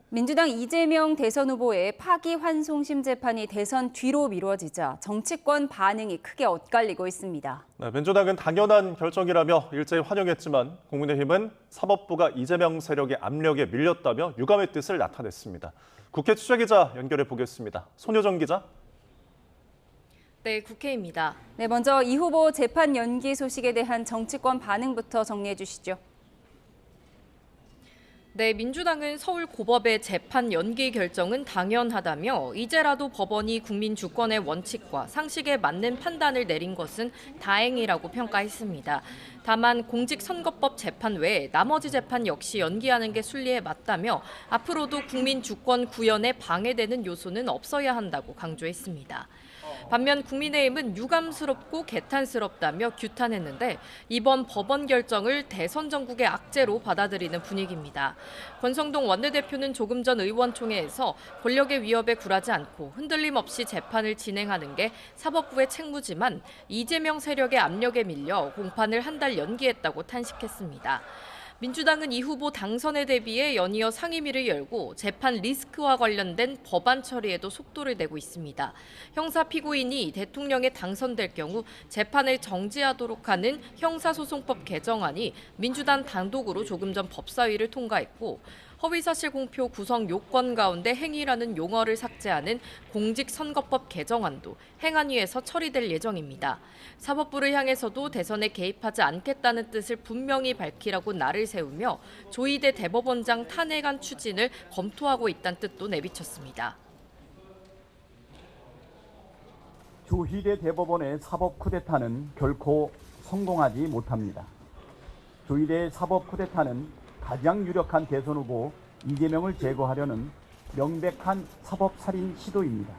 민주당 이재명 대선 후보의 파기환송심 재판이 대선 뒤로 미뤄지자 정치권 반응이 크게 엇갈리고 있습니다. 민주당은 당연한 결정이라며 일제히 환영했지만 국민의힘은 사법부가 이재명 세력의 압력에 밀렸다며 유감의 뜻을 나타냈습니다. 국회 취재기자 연결해 보겠습니다. 손효정 기자. 네, 국회입니다. 네, 먼저 이 후보 재판 연기 소식에 대한 정치권 반응부터 정리해 주시죠. 네, 민주당은 서울고법의 재판 연기 결정은 당연하다며 이제라도 법원이 국민 주권의 원칙과 상식에 맞는 판단을 내린 것은 다행이라고 평가했습니다. 다만 공직선거법 재판 외에 나머지 재판 역시 연기하는 게 순리에 맞다며 앞으로도 국민 주권 구현에 방해되는 요소는 없어야 한다고 강조했습니다. 반면 국민의힘은 유감스럽고 개탄스럽다며 규탄했는데 이번 법원 결정을 대선 전국의 악재로 받아들이는 분위기입니다. 권성동 원내대표는 조금 전 의원총회에서 권력의 위협에 굴하지 않고 흔들림 없이 재판을 진행하는 게 사법부의 책무지만 이재명 세력의 압력에 밀려 공판을 한 달 연기했다고 탄식했습니다. 민주당은 이 후보 당선에 대비해 연이어 상임위를 열고 재판 리스크와 관련된 법안 처리에도 속도를 내고 있습니다. 형사 피고인이 대통령에 당선될 경우 재판을 정지하도록 하는 형사소송법 개정안이 민주당 단독으로 조금 전 법사위를 통과했고 허위사실 공표 구성 요건 가운데 행위라는 용어를 삭제하는 공직선거법 개정안도 행안위에서 처리될 예정입니다. 사법부를 향해서도 대선에 개입하지 않겠다는 뜻을 분명히 밝히라고 날을 세우며 조희대 대법원장 탄핵안 추진을 검토하고 있다는 뜻도 내비쳤습니다. 조희대 대법원의 사법 쿠데타는 결코 성공하지 못합니다. 조희대의 사법 쿠데타는 가장 유력한 대선 후보 이재명을 제거하려는 명백한 사법살인 시도입니다.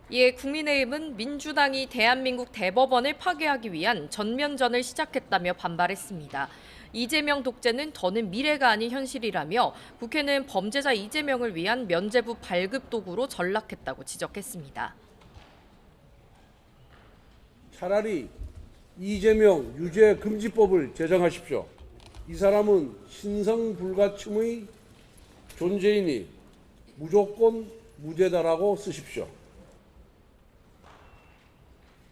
이에 국민의힘은 민주당이 대한민국 대법원을 파괴하기 위한 전면전을 시작했다며 반발했습니다. 이재명 독재는 더는 미래가 아닌 현실이라며 국회는 범죄자 이재명을 위한 면죄부 발급 도구로 전락했다고 지적했습니다. 차라리 이재명 유죄 금지법을 제정하십시오. 이 사람은 신성불가침의 존재이니 무조건 무죄다라고 쓰십시오.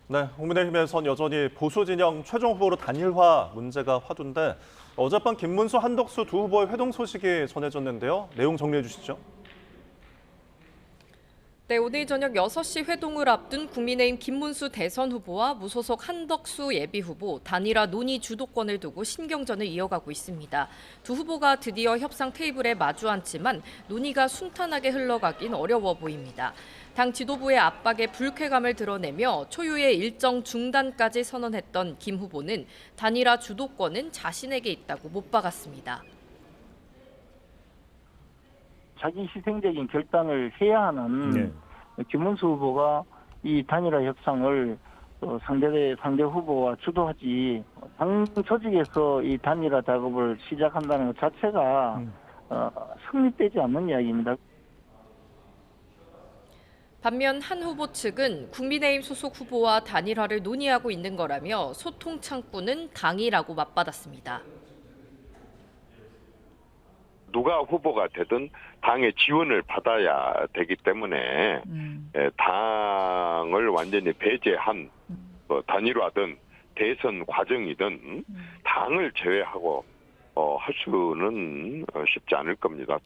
네, 국민의힘에선 여전히 보수 진영 최종 후보로 단일화 문제가 화두인데 어젯밤 김문수, 한덕수 두 후보의 회동 소식이 전해졌는데요. 내용 정리해 주시죠. 네, 오늘 저녁 6시 회동을 앞둔 국민의힘 김문수 대선 후보와 무소속 한덕수 예비후보 단일화 논의 주도권을 두고 신경전을 이어가고 있습니다. 두 후보가 드디어 협상 테이블에 마주 앉지만 논의가 순탄하게 흘러가긴 어려워 보입니다. 당 지도부의 압박에 불쾌감을 드러내며 초유의 일정 중단까지 선언했던 김 후보는 단일화 주도권은 자신에게 있다고 못 박았습니다. 자기 희생적인 결단을 해야 하는 김문수 후보가 이 단일화 협상을 상대 후보와 주도하지 당 조직에서 이 단일화 작업을 시작한다는 것 자체가 성립되지 않는 이야기입니다. 반면 한 후보 측은 국민의힘 소속 후보와 단일화를 논의하고 있는 거라며 소통 창구는 당이라고 맞받았습니다. 누가 후보가 되든 당의 지원을 받아야 되기 때문에 당을 완전히 배제한 단일화든 대선 과정이든 당을 제외하고 할 수는 쉽지 않을 겁니다.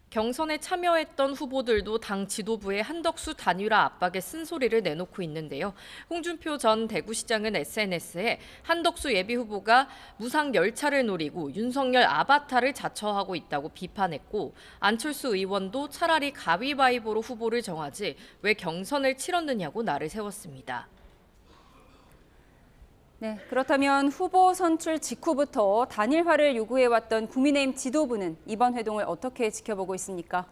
경선에 참여했던 후보들도 당 지도부의 한덕수 단일화 압박에 쓴소리를 내놓고 있는데요. 홍준표 전 대구시장은 SNS에 한덕수 예비후보가 무상 열차를 노리고 윤석열 아바타를 자처하고 있다고 비판했고 안철수 의원도 차라리 가위바위보로 후보를 정하지 왜 경선을 치렀느냐고 날을 세웠습니다. 네, 그렇다면 후보 선출 직후부터 단일화를 요구해왔던 국민의힘 지도부는 이번 회동을 어떻게 지켜보고 있습니까?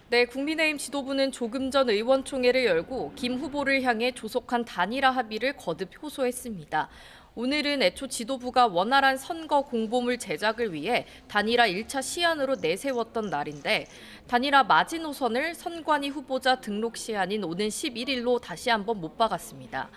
네, 국민의힘 지도부는 조금 전 의원총회를 열고 김 후보를 향해 조속한 단일화 합의를 거듭 호소했습니다. 오늘은 애초 지도부가 원활한 선거 공보물 제작을 위해 단일화 1차 시안으로 내세웠던 날인데 단일화 마지노선을 선관위 후보자 등록 시한인 오는 11일로 다시 한번 못 박았습니다.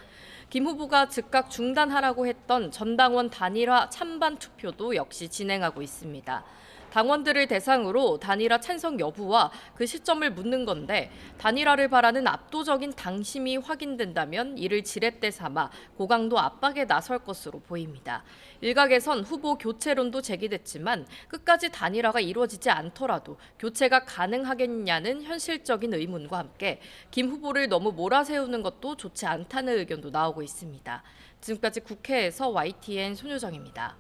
김 후보가 즉각 중단하라고 했던 전당원 단일화 찬반 투표도 역시 진행하고 있습니다. 당원들을 대상으로 단일화 찬성 여부와 그 시점을 묻는 건데 단일화를 바라는 압도적인 당심이 확인된다면 이를 지렛대 삼아 고강도 압박에 나설 것으로 보입니다. 일각에선 후보 교체론도 제기됐지만 끝까지 단일화가 이루어지지 않더라도 교체가 가능하겠냐는 현실적인 의문과 함께 김 후보를 너무 몰아세우는 것도 좋지 않다는 의견도 나오고 있습니다. 지금까지 국회에서 YTN 손효정입니다.